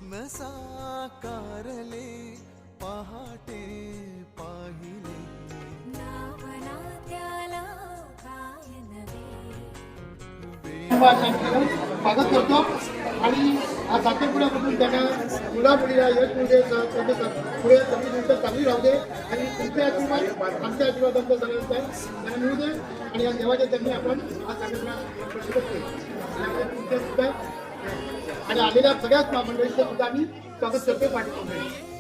स्वप्न साकारले पहाटे पाहिले नावना त्याला काय नवे स्वागत करतो आणि हा साखरपुड्यामधून त्यांना मुलामुलीला यश मिळू दे, पुढे सगळी गोष्ट चांगली राहू दे आणि तुमचे आशीर्वाद आमच्या आशीर्वादांचा सगळ्यांचा त्यांना मिळू दे आणि या देवाच्या त्यांनी आपण हा साखरपुडा तुमचे सुद्धा आणि आलेल्या सगळ्याच महामंडळींचं सुद्धा आम्ही स्वागत करतो पाठवतो.